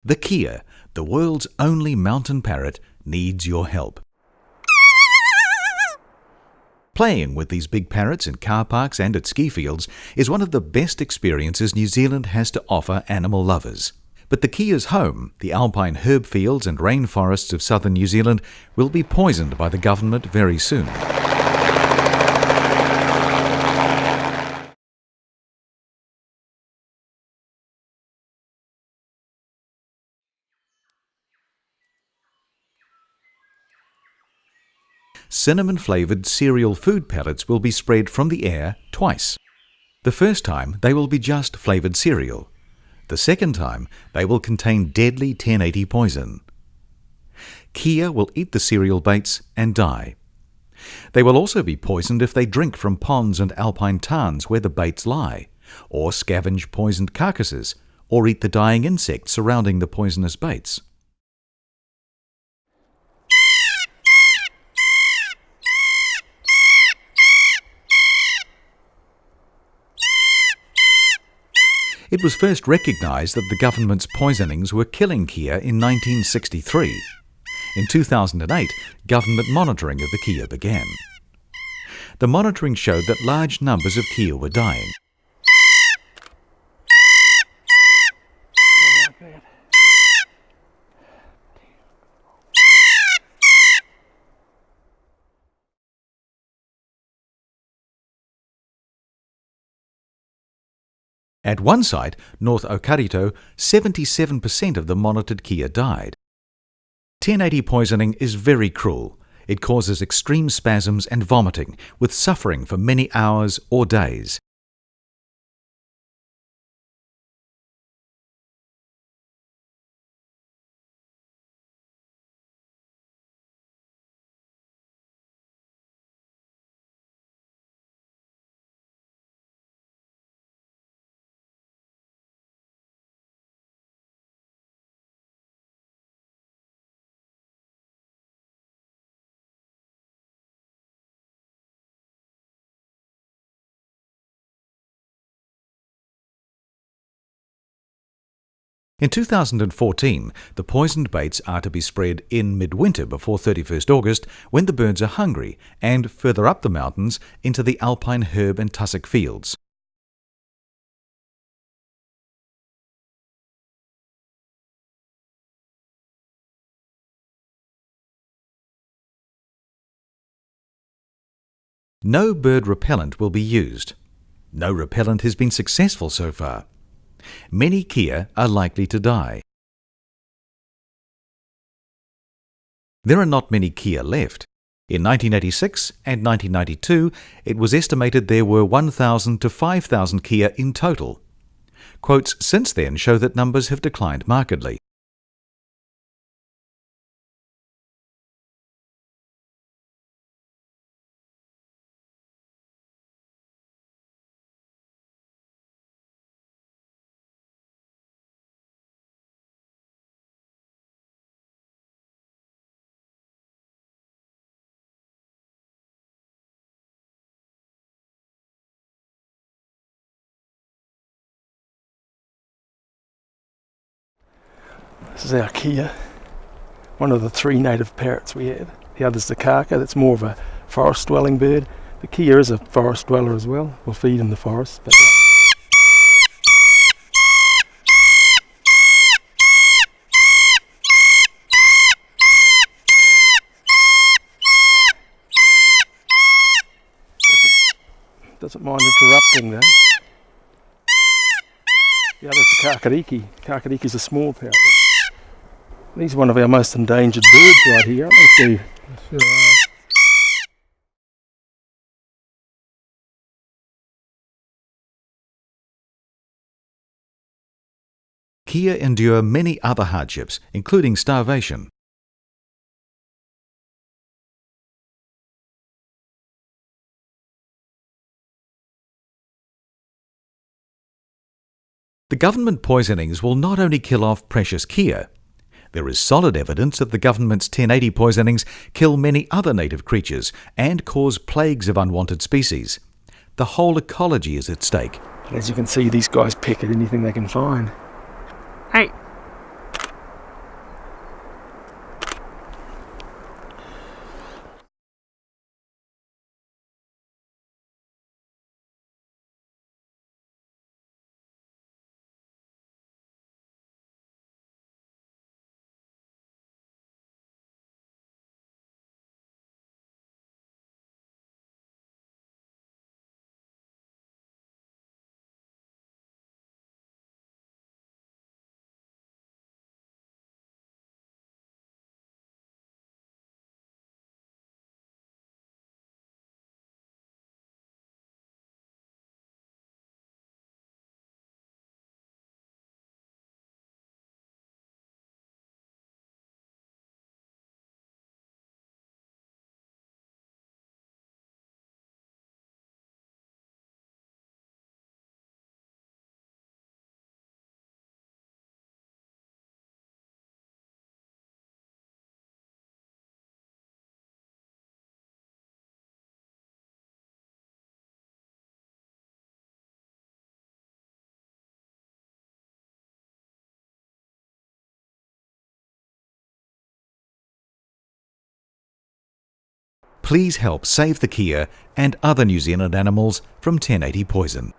The Kia, the world's only mountain parrot, needs your help. Playing with these big parrots in car parks and at ski fields is one of the best experiences New Zealand has to offer animal lovers. But the Kia's home, the alpine herb fields and rainforests of southern New Zealand, will be poisoned by the government very soon. Cinnamon-flavoured cereal food pellets will be spread from the air twice. The first time they will be just flavoured cereal. The second time they will contain deadly 1080 poison. Kia will eat the cereal baits and die. They will also be poisoned if they drink from ponds and alpine tarns where the baits lie, or scavenge poisoned carcasses, or eat the dying insects surrounding the poisonous baits. It was first recognised that the government's poisonings were killing Kia in 1963. In 2008, government monitoring of the Kia began. The monitoring showed that large numbers of Kia were dying. At one site, North Okarito, 77% of the monitored Kia died. 1080 poisoning is very cruel. It causes extreme spasms and vomiting, with suffering for many hours or days. In 2014, the poisoned baits are to be spread in midwinter before 31st August when the birds are hungry, and further up the mountains into the alpine herb and tussock fields. No bird repellent will be used. No repellent has been successful so far. Many Kia are likely to die. There are not many Kia left. In 1986 and 1992, it was estimated there were 1,000 to 5,000 Kia in total. Quotes since then show that numbers have declined markedly. This is our Kia, one of the three native parrots we have. The other's the kaka, that's more of a forest dwelling bird. The Kia is a forest dweller as well, will feed in the forest. But doesn't mind interrupting though. The other's the kakariki. Kakariki's a small parrot. He's one of our most endangered birds right here, aren't they, Steve? Sure are. Kia endure many other hardships, including starvation. The government poisonings will not only kill off precious Kia. There is solid evidence that the government's 1080 poisonings kill many other native creatures and cause plagues of unwanted species. The whole ecology is at stake. And as you can see, these guys peck at anything they can find. Hey! please help save the kea and other New Zealand animals from 1080 poison.